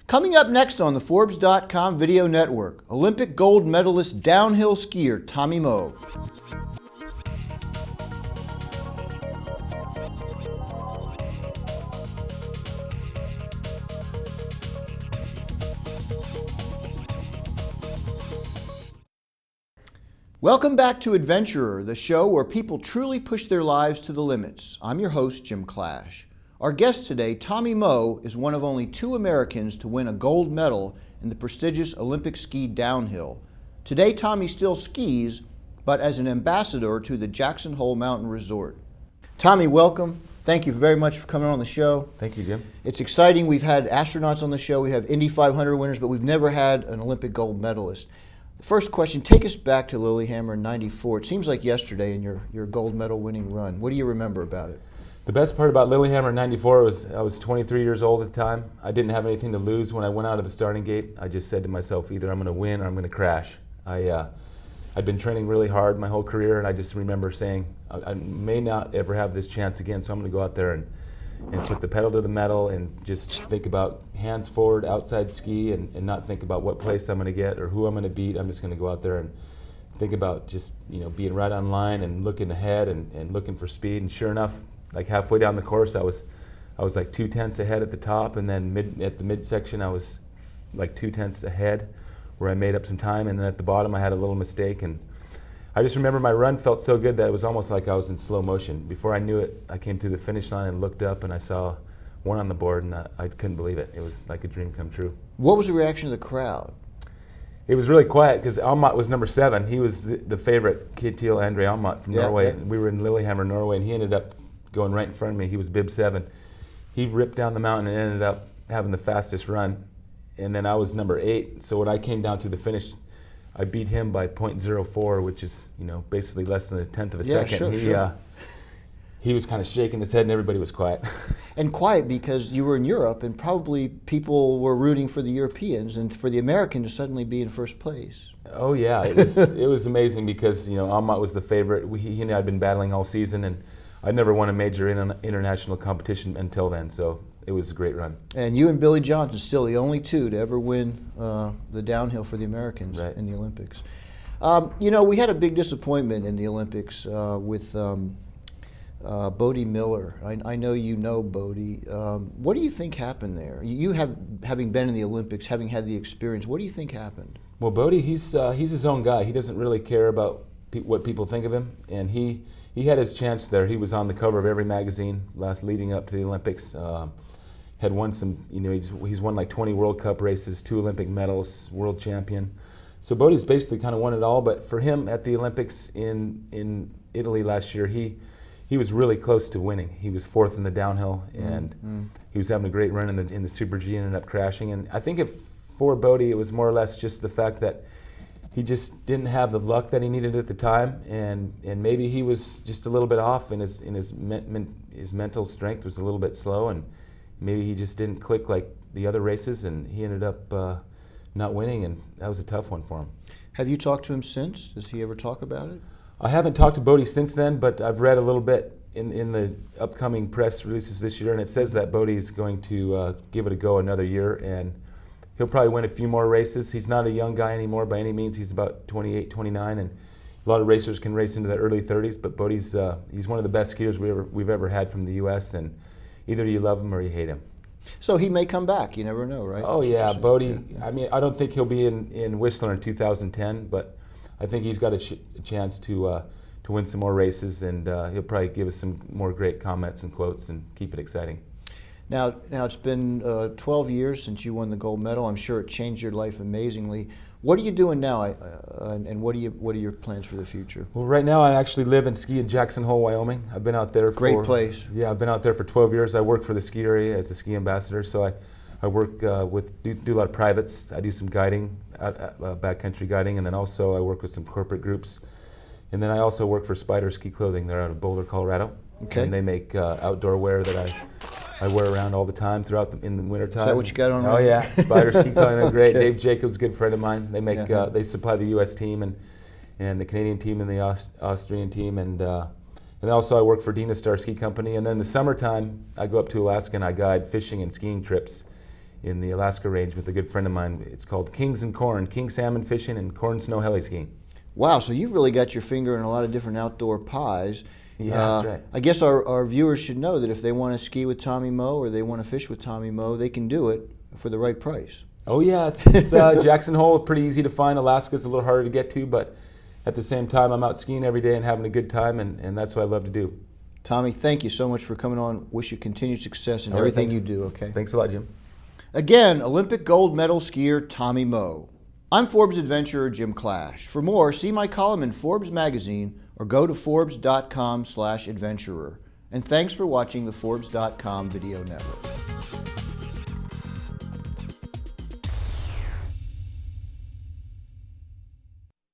Coming up next on the Forbes.com Video Network, Olympic gold medalist downhill skier Tommy Moe. Welcome back to Adventurer, the show where people truly push their lives to the limits. I'm your host, Jim Clash. Our guest today, Tommy Moe, is one of only 2 Americans to win a gold medal in the prestigious Olympic ski downhill. Today, Tommy still skis, but as an ambassador to the Jackson Hole Mountain Resort. Tommy, welcome. Thank you very much for coming on the show. Thank you, Jim. It's exciting. We've had astronauts on the show. We have Indy 500 winners, but we've never had an Olympic gold medalist. The first question, take us back to Lillehammer in '94. It seems like yesterday in your gold medal winning run. What do you remember about it? The best part about Lillehammer in '94 was I was 23 years old at the time. I didn't have anything to lose when I went out of the starting gate. I just said to myself, either I'm going to win or I'm going to crash. I'd been training really hard my whole career, and I just remember saying, I may not ever have this chance again, so I'm going to go out there and put the pedal to the metal and just think about hands forward, outside ski, and not think about what place I'm going to get or who I'm going to beat. I'm just going to go out there and think about just being right on line and looking ahead and looking for speed. And sure enough, like halfway down the course, I was like 2/10 ahead at the top, and then at the midsection I was like 2/10 ahead, where I made up some time, and then at the bottom I had a little mistake, and I just remember my run felt so good that it was almost like I was in slow motion. Before I knew it, I came to the finish line and looked up, and I saw 1 on the board, and I couldn't believe it. It was like a dream come true. What was the reaction of the crowd? It was really quiet because Almot was number 7. He was the favorite, Kjetil Andre Almot from Norway. Yeah. We were in Lillehammer, Norway, and he ended up going right in front of me. He was bib 7. He ripped down the mountain and ended up having the fastest run. And then I was number 8. So when I came down to the finish, I beat him by .04, which is basically less than 1/10 of a second. Sure. He was kind of shaking his head, and everybody was quiet. And quiet because you were in Europe, and probably people were rooting for the Europeans and for the American to suddenly be in first place. Oh yeah, it was amazing because Almot was the favorite. He and I had been battling all season, and I'd never won a major international competition until then. So it was a great run. And you and Billy Johnson still the only 2 to ever win the downhill for the Americans right. in the Olympics. We had a big disappointment in the Olympics with Bode Miller. I know you know Bode. What do you think happened there? You having been in the Olympics, having had the experience, what do you think happened? Well, Bode, he's his own guy. He doesn't really care about what people think of him, and he had his chance there. He was on the cover of every magazine leading up to the Olympics. Had won some, he's won like 20 World Cup races, 2 Olympic medals, world champion. So Bode's basically kind of won it all, but for him at the Olympics in Italy last year, he was really close to winning. He was 4th in the downhill, and he was having a great run in the Super G and ended up crashing. And I think for Bode, it was more or less just the fact that he just didn't have the luck that he needed at the time, and maybe he was just a little bit off, and his mental strength was a little bit slow, and maybe he just didn't click like the other races, and he ended up not winning, and that was a tough one for him. Have you talked to him since? Does he ever talk about it? I haven't talked to Bode since then, but I've read a little bit in the upcoming press releases this year, and it says that Bode is going to give it a go another year, and he'll probably win a few more races. He's not a young guy anymore by any means. He's about 28, 29, and a lot of racers can race into the early 30s, but Bode's he's one of the best skiers we've ever had from the U.S., and either you love him or you hate him. So he may come back. You never know, right? Oh yeah, Bode. Yeah. I mean, I don't think he'll be in Whistler in 2010, but I think he's got a chance to win some more races, and he'll probably give us some more great comments and quotes and keep it exciting. Now it's been 12 years since you won the gold medal. I'm sure it changed your life amazingly. What are you doing now, and what are your plans for the future? Well, right now I actually live and ski in Jackson Hole, Wyoming. I've been out there Great place. Yeah, I've been out there for 12 years. I work for the ski area as a ski ambassador, so I work do a lot of privates. I do some guiding, backcountry guiding, and then also I work with some corporate groups. And then I also work for Spider Ski Clothing. They're out of Boulder, Colorado. Okay. And they make outdoor wear that I wear around all the time in the wintertime. Is that what you got on? Oh yeah, Spider Ski Clothing, they're great. Okay. Dave Jacobs, a good friend of mine. They make they supply the U.S. team and the Canadian team and the Austrian team, and also I work for Dina Star Ski Company. And then in the summertime, I go up to Alaska and I guide fishing and skiing trips in the Alaska range with a good friend of mine. It's called Kings and Corn, king salmon fishing and corn snow heli skiing. Wow, so you've really got your finger in a lot of different outdoor pies. Yeah, that's right. I guess our viewers should know that if they want to ski with Tommy Moe or they want to fish with Tommy Moe, they can do it for the right price. Oh yeah, it's Jackson Hole, pretty easy to find. Alaska's a little harder to get to, but at the same time, I'm out skiing every day and having a good time, and that's what I love to do. Tommy, thank you so much for coming on. Wish you continued success in All right, everything you do, okay? Thanks a lot, Jim. Again, Olympic gold medal skier Tommy Moe. I'm Forbes adventurer Jim Clash. For more, see my column in Forbes magazine or go to Forbes.com/adventurer. And thanks for watching the Forbes.com Video Network.